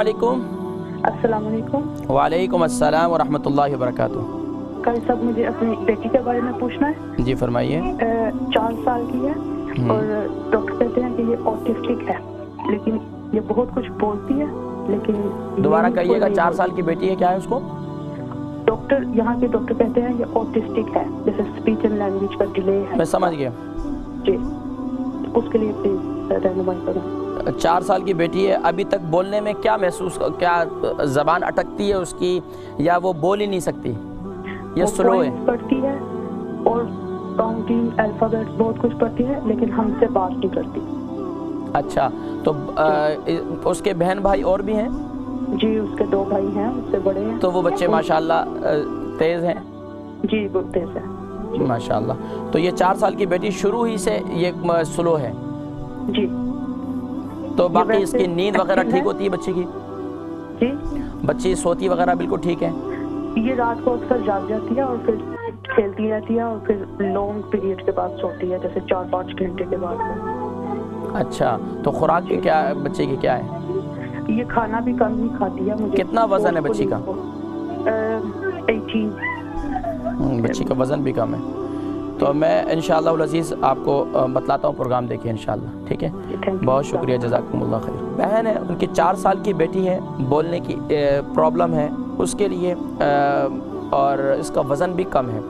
علیکم۔ السلام علیکم۔ وعلیکم السلام ورحمۃ اللہ وبرکاتہ۔ کل صاحب مجھے اپنی بیٹی کے بارے میں پوچھنا ہے۔ جی فرمائیے۔ 4 سال کی ہے اور ڈاکٹر کہتے ہیں کہ یہ آٹسٹک ہے، لیکن یہ بہت کچھ بولتی ہے لیکن دوبارہ کہیے گا، 4 سال کی بیٹی ہے، کیا ہے اس کو؟ ڈاکٹر یہاں کے ڈاکٹر کہتے ہیں یہ آٹسٹک ہے، جیسے اسپیچ اینڈ لینگویج کا ڈیلے ہے۔ میں سمجھ گیا جی، اس کے لیے پلیز رہنمائی کریں۔ 4 سال کی بیٹی ہے، ابھی تک بولنے میں کیا محسوس، کیا زبان اٹکتی ہے اس کی یا وہ بول ہی نہیں سکتی؟ یہ سلو ہے؟ پڑھتی ہے اور کاؤنٹنگ الفابیٹ بہت کچھ پڑھتی ہے لیکن ہم سے بات نہیں کرتی۔ اچھا، تو اس کے بہن بھائی اور بھی ہیں؟ جی، اس کے 2 بھائی ہیں، اس سے بڑے ہیں۔ تو وہ بچے ماشاءاللہ تیز ہیں؟ جی، وہ تیز ہے ماشاءاللہ۔ تو یہ 4 سال کی بیٹی شروع ہی سے یہ سلو ہے؟ جی۔ تو باقی اس کی نیند وغیرہ ٹھیک ہوتی ہے بچی کی؟ جی، بچی سوتی وغیرہ بالکل ٹھیک ہے؟ یہ رات کو اکثر جاگ جاتی ہے اور پھر کھیلتی رہتی ہے اور پھر لانگ پیریڈ کے بعد سوتی ہے، جیسے 4-5 گھنٹے کے بعد۔ اچھا، تو خوراک کی کیا بچے کی کیا ہے؟ یہ کھانا بھی کم ہی کھاتی ہے۔ مجھے کتنا وزن ہے بچی کا؟ 18۔ بچی کا وزن بھی کم ہے، تو میں انشاءاللہ العزیز آپ کو بتلاتا ہوں پروگرام دیکھیں انشاءاللہ، ٹھیک ہے؟ بہت شکریہ، جزاکم اللہ خیر۔ بہن ہے، ان کی 4 سال کی بیٹی ہے، بولنے کی پرابلم ہے اس کے لیے، اور اس کا وزن بھی کم ہے۔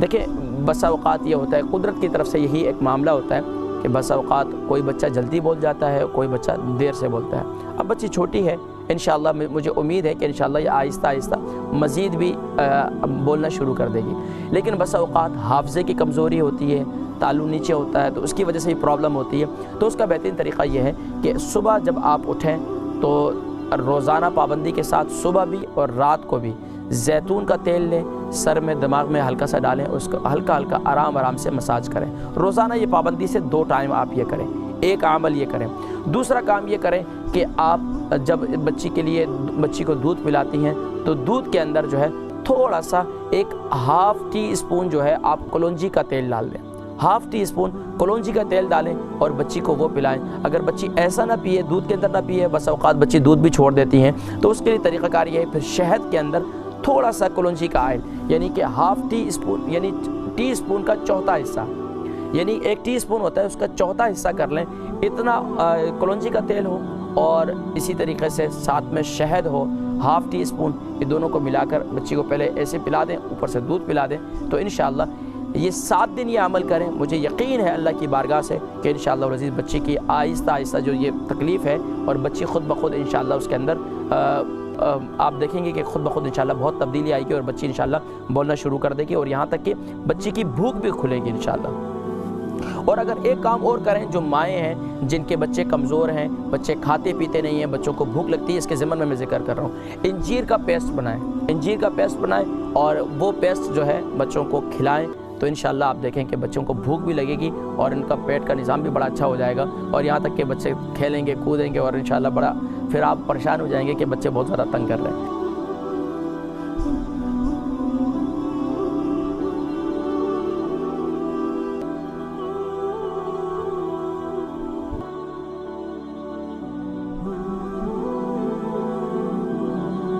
دیکھیں، بسا اوقات یہ ہوتا ہے، قدرت کی طرف سے یہی ایک معاملہ ہوتا ہے کہ بسا اوقات کوئی بچہ جلدی بول جاتا ہے، کوئی بچہ دیر سے بولتا ہے۔ اب بچی چھوٹی ہے، انشاءاللہ مجھے امید ہے کہ انشاءاللہ یہ آہستہ آہستہ مزید بھی بولنا شروع کر دے گی، لیکن بسا اوقات حافظے کی کمزوری ہوتی ہے، تالو نیچے ہوتا ہے، تو اس کی وجہ سے یہ پرابلم ہوتی ہے۔ تو اس کا بہترین طریقہ یہ ہے کہ صبح جب آپ اٹھیں تو روزانہ پابندی کے ساتھ صبح بھی اور رات کو بھی زیتون کا تیل لیں، سر میں دماغ میں ہلکا سا ڈالیں، اس کو ہلکا ہلکا آرام سے مساج کریں۔ روزانہ یہ پابندی سے 2 ٹائم آپ یہ کریں، ایک عمل یہ کریں۔ دوسرا کام یہ کریں کہ آپ جب بچی کو دودھ پلاتی ہیں تو دودھ کے اندر جو ہے تھوڑا سا 1/2 ٹی اسپون جو ہے آپ کلونجی کا تیل ڈال دیں، 1/2 ٹی اسپون کلونجی کا تیل ڈالیں اور بچی کو وہ پلائیں۔ اگر بچی ایسا نہ پیے، دودھ کے اندر نہ پیے، بس اوقات بچی دودھ بھی چھوڑ دیتی ہیں، تو اس کے لیے طریقہ کار یہ ہے، پھر شہد کے اندر تھوڑا سا کلونجی کا آئل، یعنی کہ 1/2 ٹی اسپون، یعنی ٹی اسپون کا 1/4 حصہ، یعنی 1 ٹی اسپون ہوتا ہے اس کا 1/4 حصہ کر لیں، اتنا کلونجی کا تیل ہو اور اسی طریقے سے ساتھ میں شہد ہو 1/2 ٹی اسپون، یہ دونوں کو ملا کر بچی کو پہلے ایسے پلا دیں، اوپر سے دودھ پلا دیں، تو انشاءاللہ یہ 7 دن یہ عمل کریں، مجھے یقین ہے اللہ کی بارگاہ سے کہ انشاءاللہ العزیز بچی کی آہستہ آہستہ جو یہ تکلیف ہے، اور بچی خود بخود انشاءاللہ اس کے اندر آپ دیکھیں گے کہ خود بخود انشاءاللہ بہت تبدیلی آئے گی اور بچی انشاءاللہ بولنا شروع کر دے گی، اور یہاں تک کہ بچی کی بھوک بھی کھلے گی انشاءاللہ۔ اور اگر ایک کام اور کریں، جو مائیں ہیں جن کے بچے کمزور ہیں، بچے کھاتے پیتے نہیں ہیں، بچوں کو بھوک لگتی ہے، اس کے ضمن میں ذکر کر رہا ہوں، انجیر کا پیسٹ بنائیں، انجیر کا پیسٹ بنائیں اور وہ پیسٹ جو ہے بچوں کو کھلائیں، تو انشاءاللہ آپ دیکھیں کہ بچوں کو بھوک بھی لگے گی اور ان کا پیٹ کا نظام بھی بڑا اچھا ہو جائے گا، اور یہاں تک کہ بچے کھیلیں گے، کودیں گے، اور انشاءاللہ بڑا پھر آپ پریشان ہو جائیں گے کہ بچے بہت زیادہ تنگ کر رہے ہیں۔